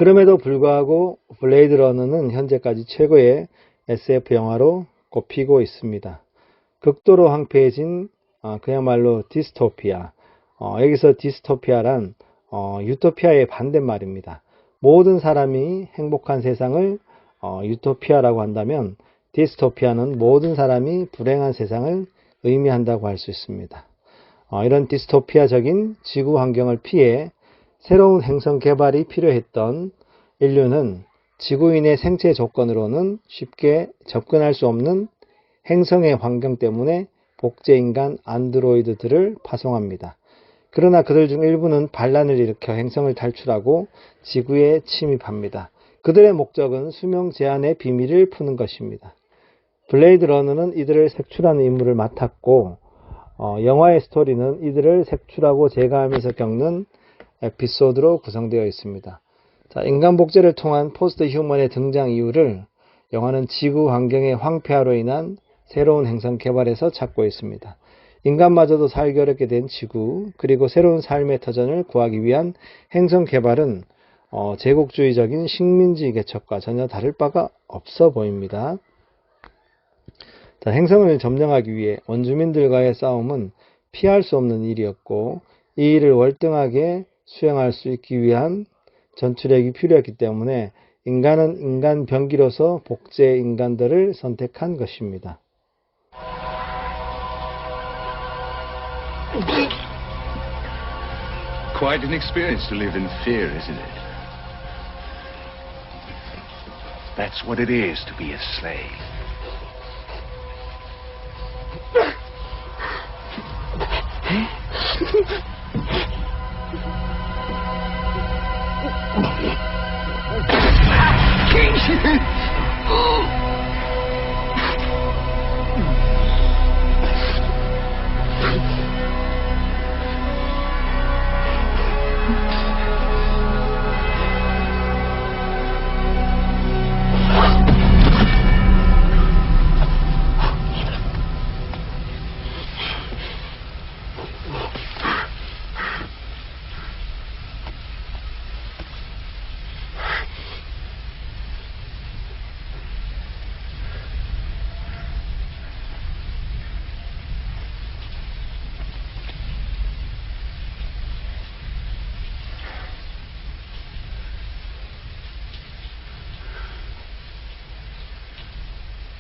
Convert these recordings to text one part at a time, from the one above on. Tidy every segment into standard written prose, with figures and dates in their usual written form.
그럼에도 불구하고 블레이드 러너는 현재까지 최고의 SF 영화로 꼽히고 있습니다. 극도로 황폐해진 그야말로 디스토피아. 여기서 디스토피아란 유토피아의 반대말입니다. 모든 사람이 행복한 세상을 유토피아라고 한다면 디스토피아는 모든 사람이 불행한 세상을 의미한다고 할 수 있습니다. 이런 디스토피아적인 지구 환경을 피해 새로운 행성 개발이 필요했던 인류는 지구인의 생체 조건으로는 쉽게 접근할 수 없는 행성의 환경 때문에 복제인간 안드로이드들을 파송합니다. 그러나 그들 중 일부는 반란을 일으켜 행성을 탈출하고 지구에 침입합니다. 그들의 목적은 수명 제한의 비밀을 푸는 것입니다. 블레이드 러너는 이들을 색출하는 임무를 맡았고 영화의 스토리는 이들을 색출하고 제거하면서 겪는 에피소드로 구성되어 있습니다. 자, 인간 복제를 통한 포스트 휴먼의 등장 이유를 영화는 지구 환경의 황폐화로 인한 새로운 행성 개발에서 찾고 있습니다. 인간마저도 살기 어렵게 된 지구, 그리고 새로운 삶의 터전을 구하기 위한 행성 개발은 제국주의적인 식민지 개척과 전혀 다를 바가 없어 보입니다. 자, 행성을 점령하기 위해 원주민들과의 싸움은 피할 수 없는 일이었고, 이 일을 월등하게 수행할 수 있기 위한 전투력이 필요했기 때문에 인간은 인간 병기로서 복제 인간들을 선택한 것입니다. Quite an experience to live in fear, isn't it? That's what it is to be a slave.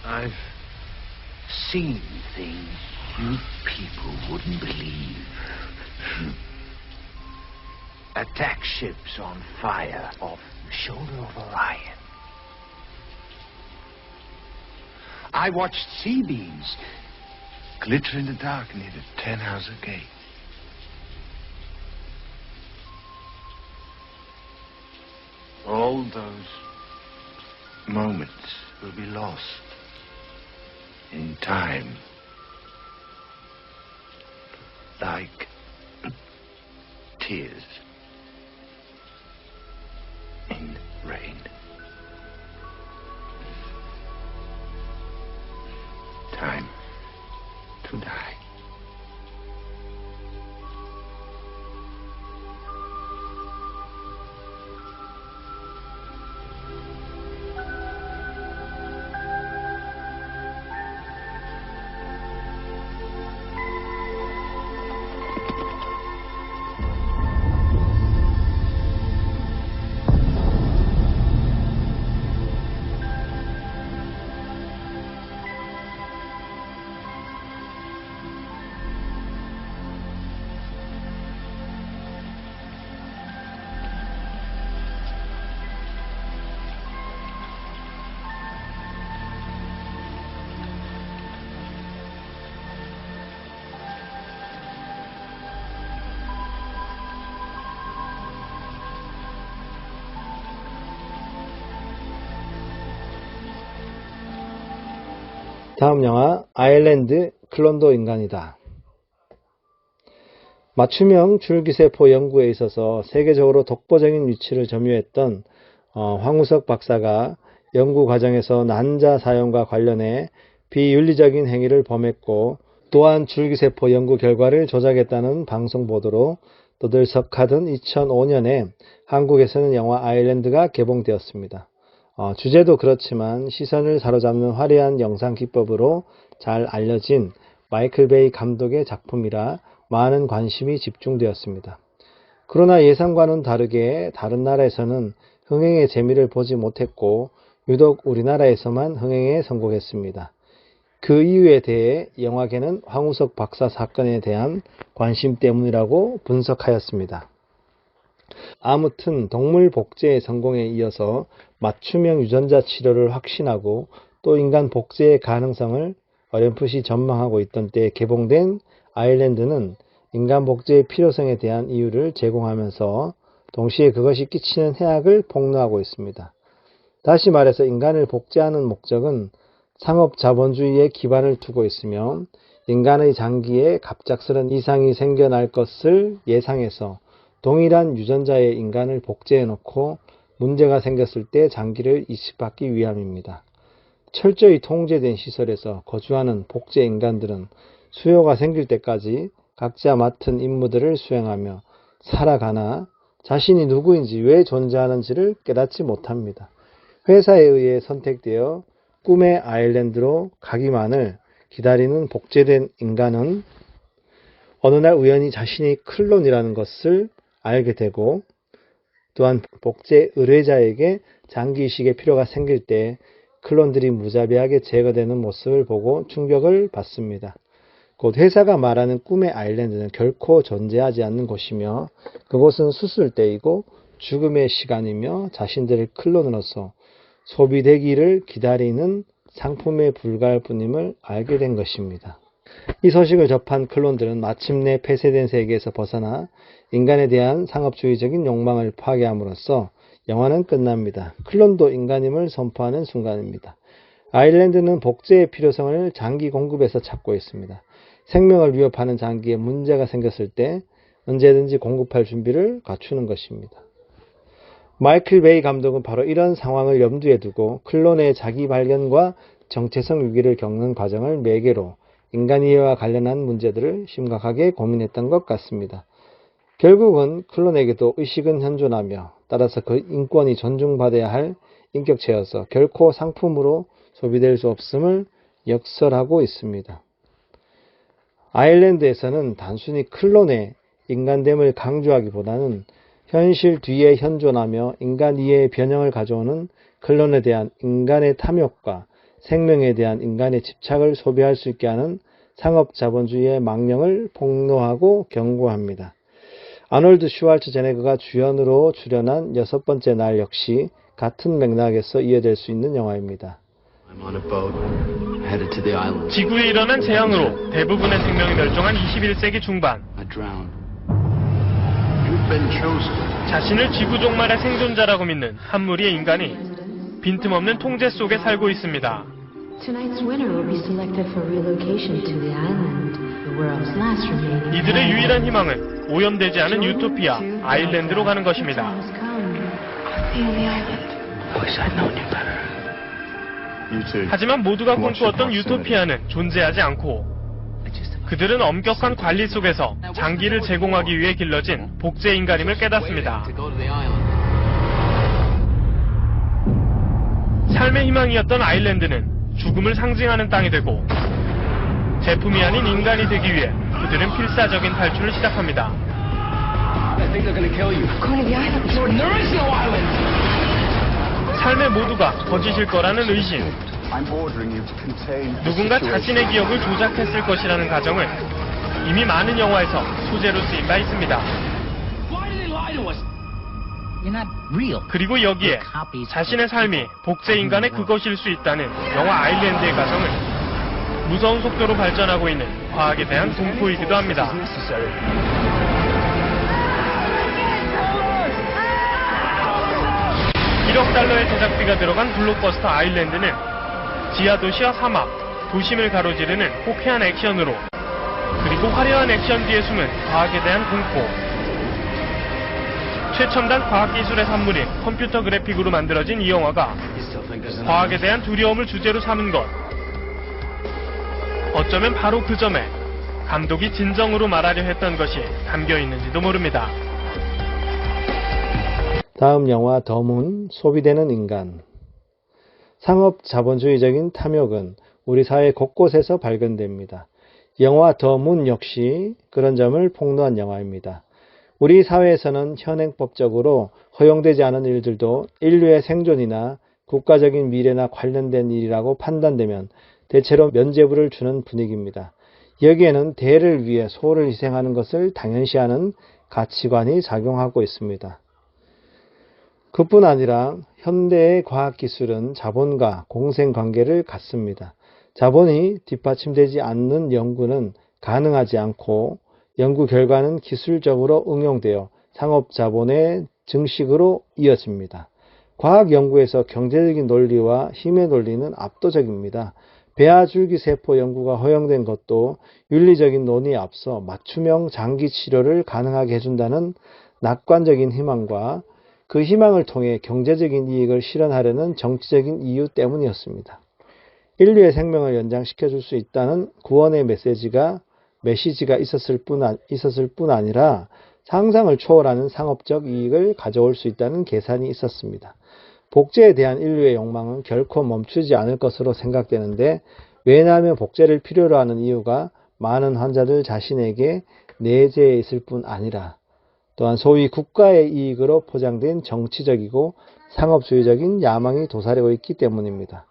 I've seen things you people wouldn't believe. Attack ships on fire off the shoulder of Orion. I watched sea beams glitter in the dark near the Tannhauser Gate. All those moments will be lost in time, like tears in rain. Time to die. 다음 영화 아일랜드 클론도 인간이다. 맞춤형 줄기세포 연구에 있어서 세계적으로 독보적인 위치를 점유했던 황우석 박사가 연구 과정에서 난자 사용과 관련해 비윤리적인 행위를 범했고, 또한 줄기세포 연구 결과를 조작했다는 방송 보도로 떠들썩하던 2005년에 한국에서는 영화 아일랜드가 개봉되었습니다. 주제도 그렇지만 시선을 사로잡는 화려한 영상 기법으로 잘 알려진 마이클 베이 감독의 작품이라 많은 관심이 집중되었습니다. 그러나 예상과는 다르게 다른 나라에서는 흥행의 재미를 보지 못했고 유독 우리나라에서만 흥행에 성공했습니다. 그 이유에 대해 영화계는 황우석 박사 사건에 대한 관심 때문이라고 분석하였습니다. 아무튼 동물 복제의 성공에 이어서 맞춤형 유전자 치료를 확신하고 또 인간 복제의 가능성을 어렴풋이 전망하고 있던 때에 개봉된 아일랜드는 인간 복제의 필요성에 대한 이유를 제공하면서 동시에 그것이 끼치는 해악을 폭로하고 있습니다. 다시 말해서 인간을 복제하는 목적은 상업 자본주의에 기반을 두고 있으며 인간의 장기에 갑작스런 이상이 생겨날 것을 예상해서 동일한 유전자의 인간을 복제해 놓고 문제가 생겼을 때 장기를 이식받기 위함입니다. 철저히 통제된 시설에서 거주하는 복제 인간들은 수요가 생길 때까지 각자 맡은 임무들을 수행하며 살아가나 자신이 누구인지 왜 존재하는지를 깨닫지 못합니다. 회사에 의해 선택되어 꿈의 아일랜드로 가기만을 기다리는 복제된 인간은 어느 날 우연히 자신이 클론이라는 것을 알게 되고 또한 복제 의뢰자에게 장기 이식의 필요가 생길 때 클론들이 무자비하게 제거되는 모습을 보고 충격을 받습니다. 곧 회사가 말하는 꿈의 아일랜드는 결코 존재하지 않는 곳이며 그곳은 수술대이고 죽음의 시간이며 자신들의 클론으로서 소비되기를 기다리는 상품에 불과할 뿐임을 알게 된 것입니다. 이 소식을 접한 클론들은 마침내 폐쇄된 세계에서 벗어나 인간에 대한 상업주의적인 욕망을 파괴함으로써 영화는 끝납니다. 클론도 인간임을 선포하는 순간입니다. 아일랜드는 복제의 필요성을 장기 공급에서 찾고 있습니다. 생명을 위협하는 장기에 문제가 생겼을 때 언제든지 공급할 준비를 갖추는 것입니다. 마이클 베이 감독은 바로 이런 상황을 염두에 두고 클론의 자기 발견과 정체성 위기를 겪는 과정을 매개로 인간 이해와 관련한 문제들을 심각하게 고민했던 것 같습니다. 결국은 클론에게도 의식은 현존하며 따라서 그 인권이 존중받아야 할 인격체여서 결코 상품으로 소비될 수 없음을 역설하고 있습니다. 아일랜드에서는 단순히 클론의 인간됨을 강조하기보다는 현실 뒤에 현존하며 인간 이해의 변형을 가져오는 클론에 대한 인간의 탐욕과 생명에 대한 인간의 집착을 소비할 수 있게 하는 상업 자본주의의 망령을 폭로하고 경고합니다. 아놀드 슈왈츠제네거가 주연으로 출연한 6번째 날 역시 같은 맥락에서 이어질 수 있는 영화입니다. 지구에 일어난 재앙으로 대부분의 생명이 멸종한 21세기 중반, 자신을 지구 종말의 생존자라고 믿는 한 무리의 인간이 빈틈없는 통제 속에 살고 있습니다. 이들의 유일한 희망은 오염되지 않은 유토피아 아일랜드로 가는 것입니다. 하지만 모두가 꿈꾸었던 유토피아는 존재하지 않고 그들은 엄격한 관리 속에서 장기를 제공하기 위해 길러진 복제 인간임을 깨닫습니다. 삶의 희망이었던 아일랜드는 죽음을 상징하는 땅이 되고 제품이 아닌 인간이 되기 위해 그들은 필사적인 탈출을 시작합니다. 삶의 모두가 거짓일 거라는 의심, 누군가 자신의 기억을 조작했을 것이라는 가정을 이미 많은 영화에서 소재로 쓰인 바 있습니다. 그리고 여기에 자신의 삶이 복제 인간의 그것일 수 있다는 영화 아일랜드의 가정은 무서운 속도로 발전하고 있는 과학에 대한 공포이기도 합니다. 1억 달러의 제작비가 들어간 블록버스터 아일랜드는 지하도시와 사막, 도심을 가로지르는 호쾌한 액션으로 그리고 화려한 액션 뒤에 숨은 과학에 대한 공포, 최첨단 과학기술의 산물인 컴퓨터 그래픽으로 만들어진 이 영화가 과학에 대한 두려움을 주제로 삼은 것, 어쩌면 바로 그 점에 감독이 진정으로 말하려 했던 것이 담겨 있는지도 모릅니다. 다음 영화 더문, 소비되는 인간. 상업 자본주의적인 탐욕은 우리 사회 곳곳에서 발견됩니다. 영화 더문 역시 그런 점을 폭로한 영화입니다. 우리 사회에서는 현행법적으로 허용되지 않은 일들도 인류의 생존이나 국가적인 미래나 관련된 일이라고 판단되면 대체로 면죄부를 주는 분위기입니다. 여기에는 대를 위해 소를 희생하는 것을 당연시하는 가치관이 작용하고 있습니다. 그뿐 아니라 현대의 과학기술은 자본과 공생관계를 갖습니다. 자본이 뒷받침되지 않는 연구는 가능하지 않고 연구 결과는 기술적으로 응용되어 상업자본의 증식으로 이어집니다. 과학 연구에서 경제적인 논리와 힘의 논리는 압도적입니다. 배아줄기세포 연구가 허용된 것도 윤리적인 논의에 앞서 맞춤형 장기 치료를 가능하게 해준다는 낙관적인 희망과 그 희망을 통해 경제적인 이익을 실현하려는 정치적인 이유 때문이었습니다. 인류의 생명을 연장시켜 줄 수 있다는 구원의 메시지가 있었을 뿐 아니라 상상을 초월하는 상업적 이익을 가져올 수 있다는 계산이 있었습니다. 복제에 대한 인류의 욕망은 결코 멈추지 않을 것으로 생각되는데, 왜냐하면 복제를 필요로 하는 이유가 많은 환자들 자신에게 내재해 있을 뿐 아니라 또한 소위 국가의 이익으로 포장된 정치적이고 상업주의적인 야망이 도사리고 있기 때문입니다.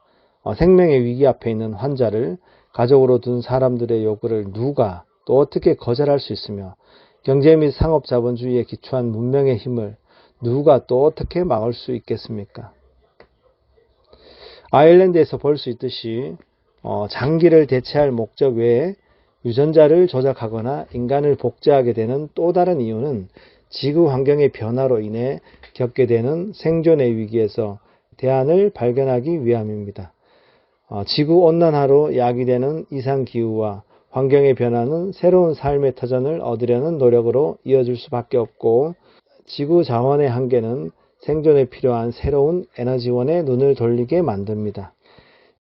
생명의 위기 앞에 있는 환자를 가족으로 둔 사람들의 요구를 누가 또 어떻게 거절할 수 있으며, 경제 및 상업 자본주의에 기초한 문명의 힘을 누가 또 어떻게 막을 수 있겠습니까? 아일랜드에서 볼 수 있듯이 장기를 대체할 목적 외에 유전자를 조작하거나 인간을 복제하게 되는 또 다른 이유는 지구 환경의 변화로 인해 겪게 되는 생존의 위기에서 대안을 발견하기 위함입니다. 지구온난화로 야기되는 이상기후와 환경의 변화는 새로운 삶의 터전을 얻으려는 노력으로 이어질 수밖에 없고, 지구 자원의 한계는 생존에 필요한 새로운 에너지원에 눈을 돌리게 만듭니다.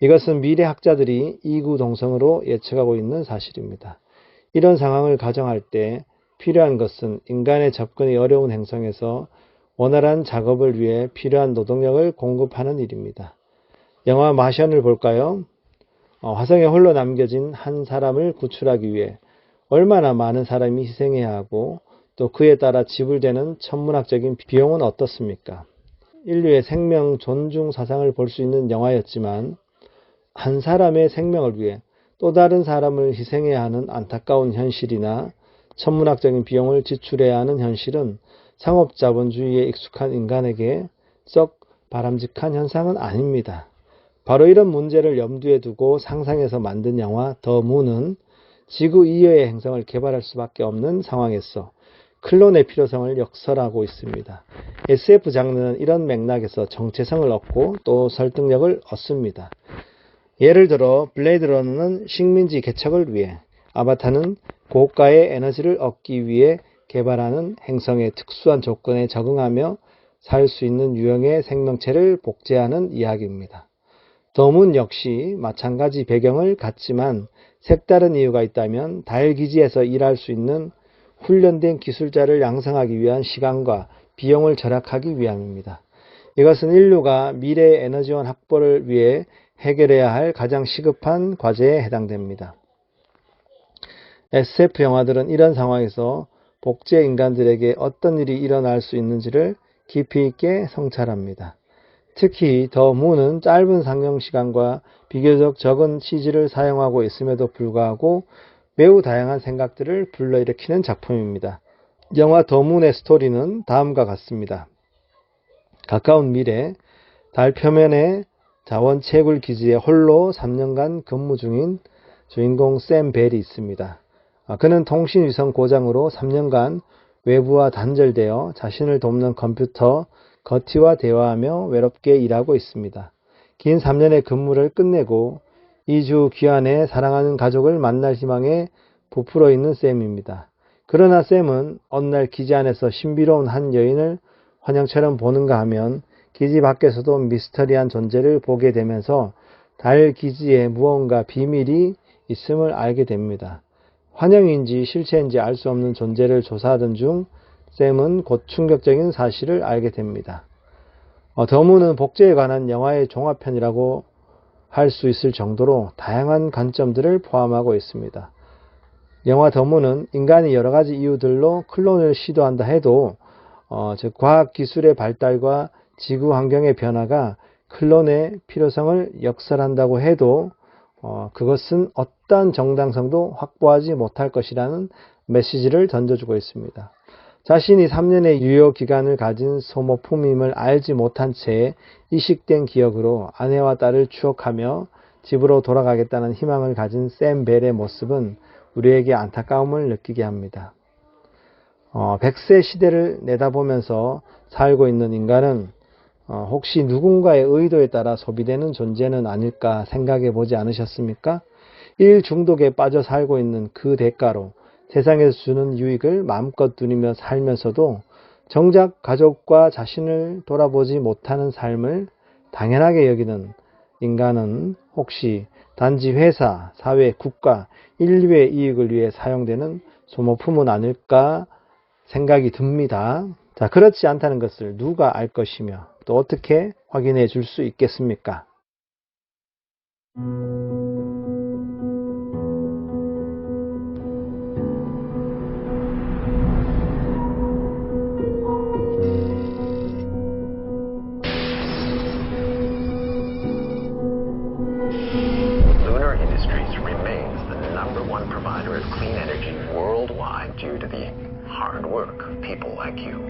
이것은 미래학자들이 이구동성으로 예측하고 있는 사실입니다. 이런 상황을 가정할 때 필요한 것은 인간의 접근이 어려운 행성에서 원활한 작업을 위해 필요한 노동력을 공급하는 일입니다. 영화 마션을 볼까요? 화성에 홀로 남겨진 한 사람을 구출하기 위해 얼마나 많은 사람이 희생해야 하고 또 그에 따라 지불되는 천문학적인 비용은 어떻습니까? 인류의 생명 존중 사상을 볼 수 있는 영화였지만, 한 사람의 생명을 위해 또 다른 사람을 희생해야 하는 안타까운 현실이나 천문학적인 비용을 지출해야 하는 현실은 상업자본주의에 익숙한 인간에게 썩 바람직한 현상은 아닙니다. 바로 이런 문제를 염두에 두고 상상해서 만든 영화 더 문은 지구 이외의 행성을 개발할 수밖에 없는 상황에서 클론의 필요성을 역설하고 있습니다. SF 장르는 이런 맥락에서 정체성을 얻고 또 설득력을 얻습니다. 예를 들어 블레이드 러너는 식민지 개척을 위해, 아바타는 고가의 에너지를 얻기 위해 개발하는 행성의 특수한 조건에 적응하며 살 수 있는 유형의 생명체를 복제하는 이야기입니다. 더문 역시 마찬가지 배경을 갖지만 색다른 이유가 있다면 달 기지에서 일할 수 있는 훈련된 기술자를 양성하기 위한 시간과 비용을 절약하기 위함입니다. 이것은 인류가 미래의 에너지원 확보를 위해 해결해야 할 가장 시급한 과제에 해당됩니다. SF 영화들은 이런 상황에서 복제 인간들에게 어떤 일이 일어날 수 있는지를 깊이 있게 성찰합니다. 특히 더 문은 짧은 상영시간과 비교적 적은 CG를 사용하고 있음에도 불구하고 매우 다양한 생각들을 불러일으키는 작품입니다. 영화 더 문의 스토리는 다음과 같습니다. 가까운 미래, 달 표면의 자원 채굴 기지에 홀로 3년간 근무 중인 주인공 샘 벨이 있습니다. 그는 통신위성 고장으로 3년간 외부와 단절되어 자신을 돕는 컴퓨터 거티와 대화하며 외롭게 일하고 있습니다. 긴 3년의 근무를 끝내고 2주 귀환해 사랑하는 가족을 만날 희망에 부풀어 있는 샘입니다. 그러나 샘은 어느 날 기지 안에서 신비로운 한 여인을 환영처럼 보는가 하면 기지 밖에서도 미스터리한 존재를 보게 되면서 달 기지에 무언가 비밀이 있음을 알게 됩니다. 환영인지 실체인지 알 수 없는 존재를 조사하던 중 샘은 곧 충격적인 사실을 알게 됩니다. 더문은 복제에 관한 영화의 종합편이라고 할 수 있을 정도로 다양한 관점들을 포함하고 있습니다. 영화 더문은 인간이 여러 가지 이유들로 클론을 시도한다 해도 즉 과학기술의 발달과 지구 환경의 변화가 클론의 필요성을 역설한다고 해도 그것은 어떠한 정당성도 확보하지 못할 것이라는 메시지를 던져주고 있습니다. 자신이 3년의 유효기간을 가진 소모품임을 알지 못한 채 이식된 기억으로 아내와 딸을 추억하며 집으로 돌아가겠다는 희망을 가진 샘 벨의 모습은 우리에게 안타까움을 느끼게 합니다. 100세 시대를 내다보면서 살고 있는 인간은 혹시 누군가의 의도에 따라 소비되는 존재는 아닐까 생각해 보지 않으셨습니까? 일 중독에 빠져 살고 있는 그 대가로 세상에서 주는 유익을 마음껏 누리며 살면서도 정작 가족과 자신을 돌아보지 못하는 삶을 당연하게 여기는 인간은 혹시 단지 회사, 사회, 국가, 인류의 이익을 위해 사용되는 소모품은 아닐까 생각이 듭니다. 자, 그렇지 않다는 것을 누가 알 것이며 또 어떻게 확인해 줄 수 있겠습니까? Lunar Industries remains the #1 provider of clean energy worldwide due to the hard work of people like you.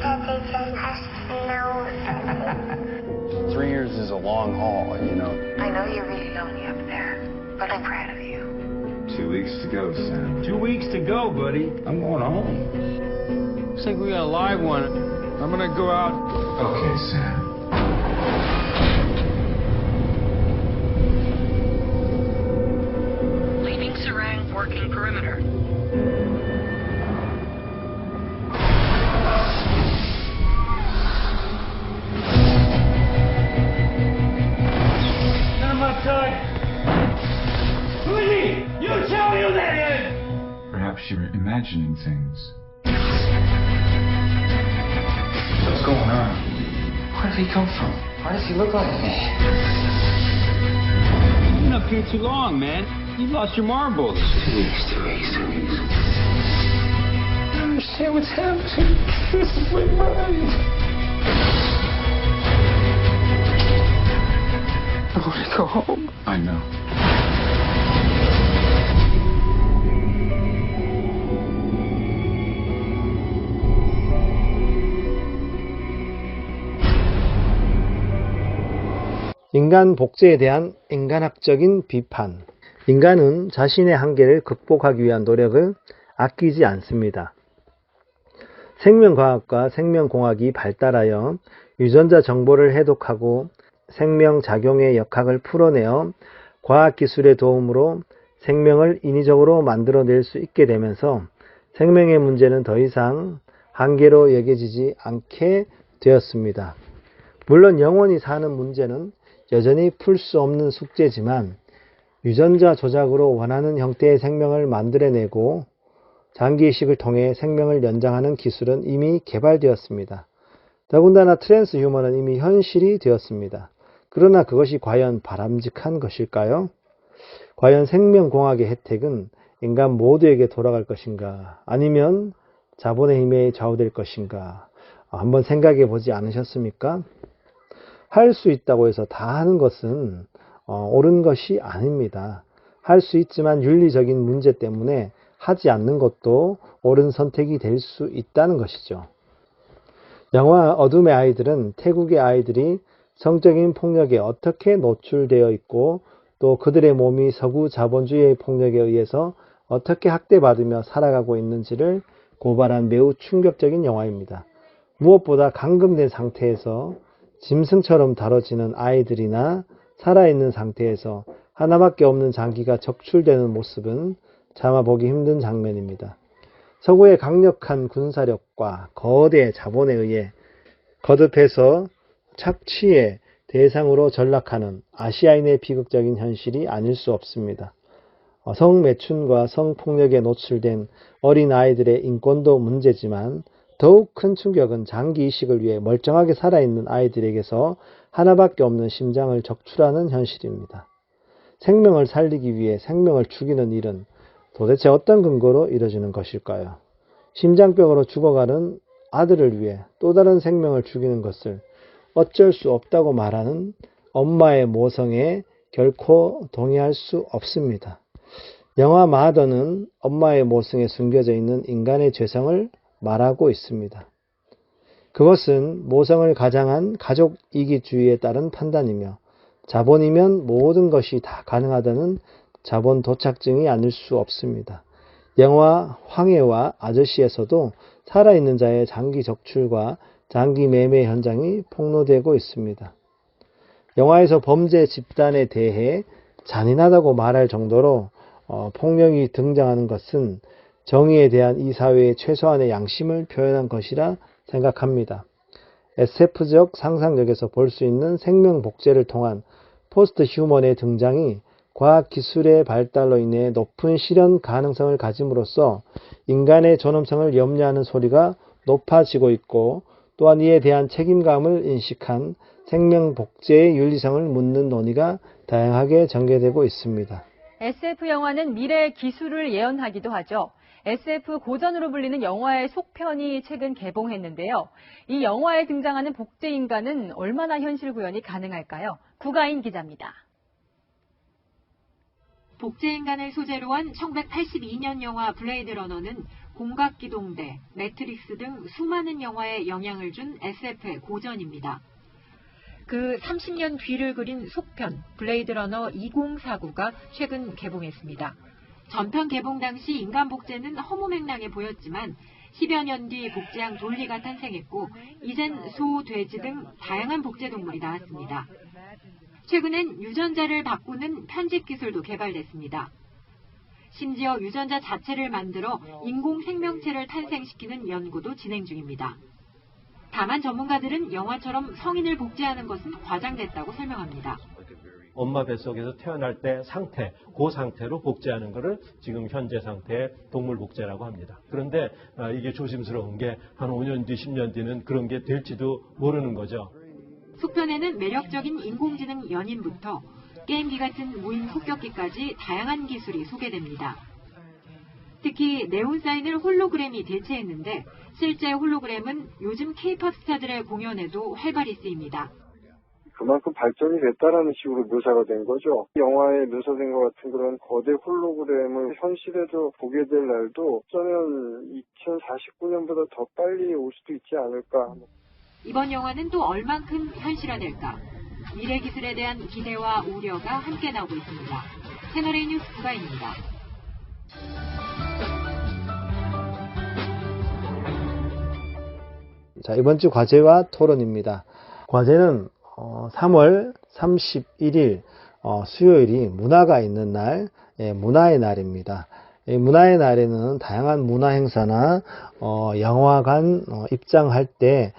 Daddy, I know. 3 years is a long haul, you know. I know you're really lonely up there, but I'm proud of you. 2 weeks to go, Sam. 2 weeks to go, buddy. I'm going home. Looks like we got a live one. I'm gonna go out. Okay, Sam. Leaving Sarang working perimeter. Perhaps you're imagining things. What's going on? Where did he come from? Why does he look like me? You've been up here too long, man. You've lost your marbles. 2 weeks, 2 weeks, 2 weeks. I don't understand what's happening. This is my mind. I want to go home. I know. 인간 복제에 대한 인간학적인 비판. 인간은 자신의 한계를 극복하기 위한 노력을 아끼지 않습니다. 생명과학과 생명공학이 발달하여 유전자 정보를 해독하고 생명작용의 역학을 풀어내어 과학기술의 도움으로 생명을 인위적으로 만들어낼 수 있게 되면서 생명의 문제는 더 이상 한계로 여겨지지 않게 되었습니다. 물론 영원히 사는 문제는 여전히 풀 수 없는 숙제지만 유전자 조작으로 원하는 형태의 생명을 만들어내고 장기이식을 통해 생명을 연장하는 기술은 이미 개발되었습니다. 더군다나 트랜스휴먼은 이미 현실이 되었습니다. 그러나 그것이 과연 바람직한 것일까요? 과연 생명공학의 혜택은 인간 모두에게 돌아갈 것인가? 아니면 자본의 힘에 좌우될 것인가? 한번 생각해 보지 않으셨습니까? 할 수 있다고 해서 다 하는 것은 옳은 것이 아닙니다. 할 수 있지만 윤리적인 문제 때문에 하지 않는 것도 옳은 선택이 될 수 있다는 것이죠. 영화 어둠의 아이들은 태국의 아이들이 성적인 폭력에 어떻게 노출되어 있고 또 그들의 몸이 서구 자본주의의 폭력에 의해서 어떻게 학대받으며 살아가고 있는지를 고발한 매우 충격적인 영화입니다. 무엇보다 감금된 상태에서 짐승처럼 다뤄지는 아이들이나 살아있는 상태에서 하나밖에 없는 장기가 적출되는 모습은 차마 보기 힘든 장면입니다. 서구의 강력한 군사력과 거대 자본에 의해 거듭해서 착취의 대상으로 전락하는 아시아인의 비극적인 현실이 아닐 수 없습니다. 성매춘과 성폭력에 노출된 어린아이들의 인권도 문제지만 더욱 큰 충격은 장기 이식을 위해 멀쩡하게 살아있는 아이들에게서 하나밖에 없는 심장을 적출하는 현실입니다. 생명을 살리기 위해 생명을 죽이는 일은 도대체 어떤 근거로 이뤄지는 것일까요? 심장병으로 죽어가는 아들을 위해 또 다른 생명을 죽이는 것을 어쩔 수 없다고 말하는 엄마의 모성에 결코 동의할 수 없습니다. 영화 마더는 엄마의 모성에 숨겨져 있는 인간의 죄성을 말하고 있습니다. 그것은 모성을 가장한 가족 이기주의에 따른 판단이며 자본이면 모든 것이 다 가능하다는 자본 도착증이 아닐 수 없습니다. 영화 황해와 아저씨에서도 살아있는 자의 장기 적출과 장기 매매 현장이 폭로되고 있습니다. 영화에서 범죄 집단에 대해 잔인하다고 말할 정도로 폭력이 등장하는 것은 정의에 대한 이 사회의 최소한의 양심을 표현한 것이라 생각합니다. SF적 상상력에서 볼 수 있는 생명 복제를 통한 포스트 휴먼의 등장이 과학기술의 발달로 인해 높은 실현 가능성을 가짐으로써 인간의 존엄성을 염려하는 소리가 높아지고 있고, 또한 이에 대한 책임감을 인식한 생명 복제의 윤리성을 묻는 논의가 다양하게 전개되고 있습니다. SF 영화는 미래의 기술을 예언하기도 하죠. SF 고전으로 불리는 영화의 속편이 최근 개봉했는데요. 이 영화에 등장하는 복제 인간은 얼마나 현실 구현이 가능할까요? 구가인 기자입니다. 복제 인간을 소재로 한 1982년 영화 블레이드 러너는 공각기동대, 매트릭스 등 수많은 영화에 영향을 준 SF의 고전입니다. 그 30년 뒤를 그린 속편 블레이드 러너 2049가 최근 개봉했습니다. 전편 개봉 당시 인간 복제는 허무맹랑해 보였지만 10여 년 뒤 복제한 돌리가 탄생했고 이젠 소, 돼지 등 다양한 복제 동물이 나왔습니다. 최근엔 유전자를 바꾸는 편집 기술도 개발됐습니다. 심지어 유전자 자체를 만들어 인공 생명체를 탄생시키는 연구도 진행 중입니다. 다만 전문가들은 영화처럼 성인을 복제하는 것은 과장됐다고 설명합니다. 엄마 뱃속에서 태어날 때 상태, 그 상태로 복제하는 것을 지금 현재 상태의 동물 복제라고 합니다. 그런데 이게 조심스러운 게 한 5년 뒤, 10년 뒤는 그런 게 될지도 모르는 거죠. 속편에는 매력적인 인공지능 연인부터 게임기 같은 무인 폭격기까지 다양한 기술이 소개됩니다. 특히 네온사인을 홀로그램이 대체했는데 실제 홀로그램은 요즘 K-POP 스타들의 공연에도 활발히 쓰입니다. 그만큼 발전이 됐다라는 식으로 묘사가 된 거죠. 영화에 묘사된 것 같은 그런 거대 홀로그램을 현실에도 보게 될 날도 어쩌면 2049년보다 더 빨리 올 수도 있지 않을까. 이번 영화는 또 얼만큼 현실화될까? 미래 기술에 대한 기대와 우려가 함께 나오고 있습니다. 채널A 뉴스 구가인입니다. 자, 이번 주 과제와 토론입니다. 과제는 3월 31일 수요일이 문화가 있는 날, 문화의 날입니다. 문화의 날에는 다양한 문화 행사나 영화관 입장할 때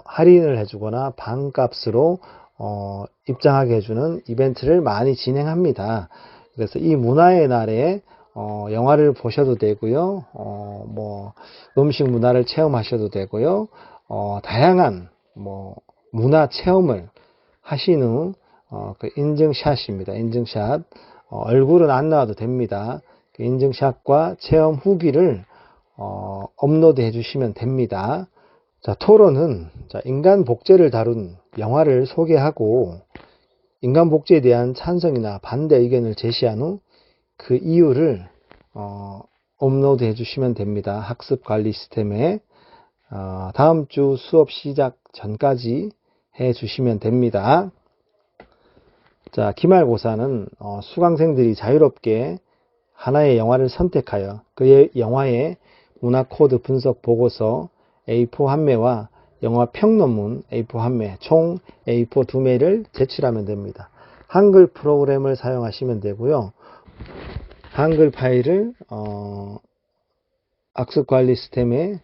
할인을 해주거나 반값으로 입장하게 해주는 이벤트를 많이 진행합니다. 그래서 이 문화의 날에 영화를 보셔도 되고요, 음식 문화를 체험하셔도 되고요, 다양한 문화 체험을 하신 후 그 인증샷입니다. 인증샷. 얼굴은 안 나와도 됩니다. 그 인증샷과 체험 후기를 업로드 해주시면 됩니다. 자, 토론은 인간 복제를 다룬 영화를 소개하고 인간 복제에 대한 찬성이나 반대 의견을 제시한 후 그 이유를 업로드 해주시면 됩니다. 학습 관리 시스템에 다음 주 수업 시작 전까지 해주시면 됩니다. 자, 기말고사는 수강생들이 자유롭게 하나의 영화를 선택하여 그 영화의 문화 코드 분석 보고서 A4 한 매와 영화 평론문 A4 한 매, 총 A4 두 매를 제출하면 됩니다. 한글 프로그램을 사용하시면 되고요. 한글 파일을 학습 관리 시스템에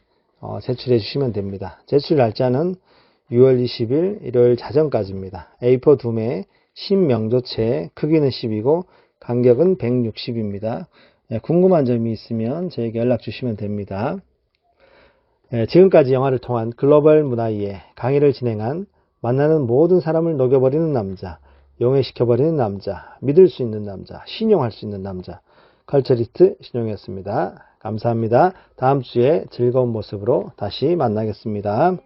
제출해 주시면 됩니다. 제출 날짜는 6월 20일 일요일 자정까지입니다. A4 두 매, 신명조체, 크기는 10이고 간격은 160입니다. 궁금한 점이 있으면 저에게 연락 주시면 됩니다. 지금까지 영화를 통한 글로벌 문화이해 강의를 진행한 만나는 모든 사람을 녹여버리는 남자, 용해시켜버리는 남자, 믿을 수 있는 남자, 신용할 수 있는 남자, 컬처리스트 신용이었습니다. 감사합니다. 다음 주에 즐거운 모습으로 다시 만나겠습니다.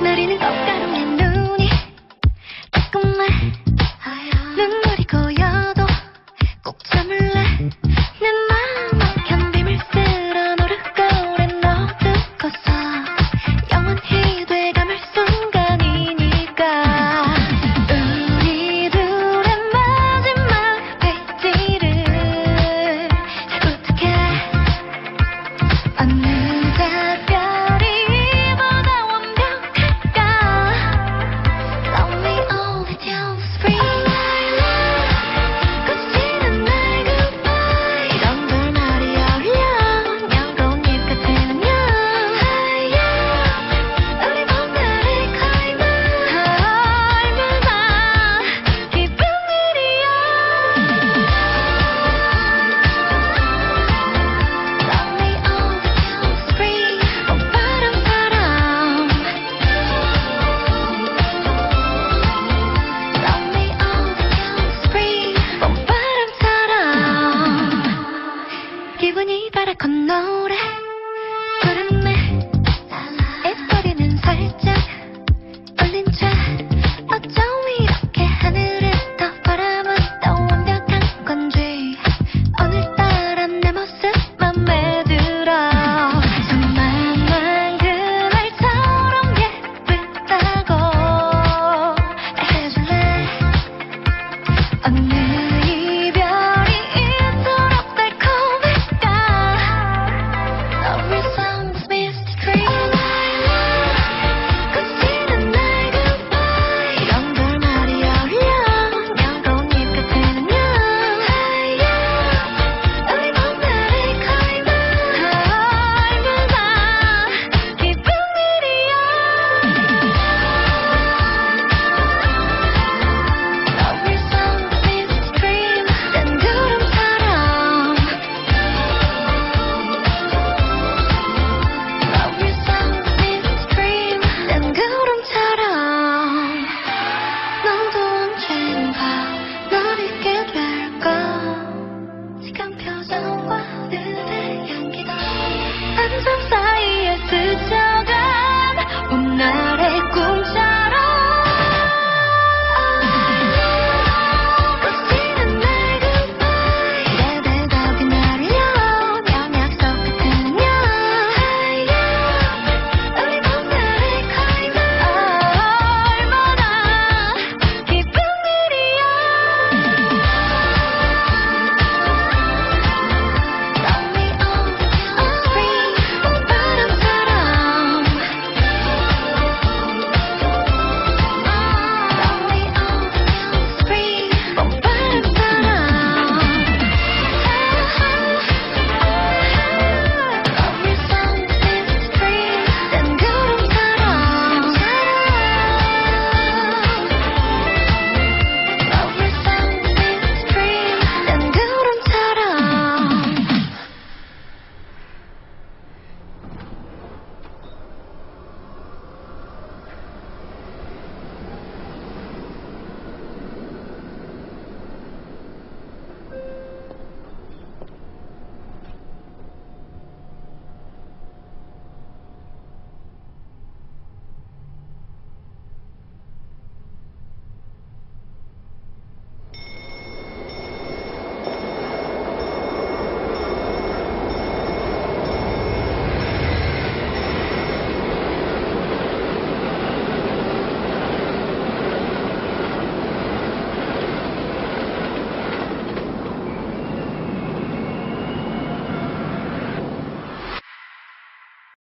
내리는 꽃가루에 눈이 조금만 눈물이 고여도 꼭 참을래 내 마음 막힌 비밀 쓸어 노릇거울에 넣어두고서 영원히 돼감을 순간이니까 우리 둘의 마지막 페이지를 어떻게 어느 작별이 기분이 바라건 노래 구름에 입꼬리는 살짝 올린 채 어쩜 이렇게 하늘을 더 바라만 더 완벽한 건지 오늘따라 내 모습 맘에 들어 수많은 그날처럼 예쁘다고 해줄래 어느 이별이 이토록 달콤할까 Every song's mystery 꽃이는 날 goodbye 이런 걸 말이 어려 영롱 입 끝에는요 우리 봄날의 클라이마 얼마나 기쁜 일이야 Every song's mystery 난 구름처럼 Every song's mystery 난 구름처럼 너도 언젠가 널 잊게 될까 시간 표정과 그대 향기도 한참 사이에 스쳐간 봄날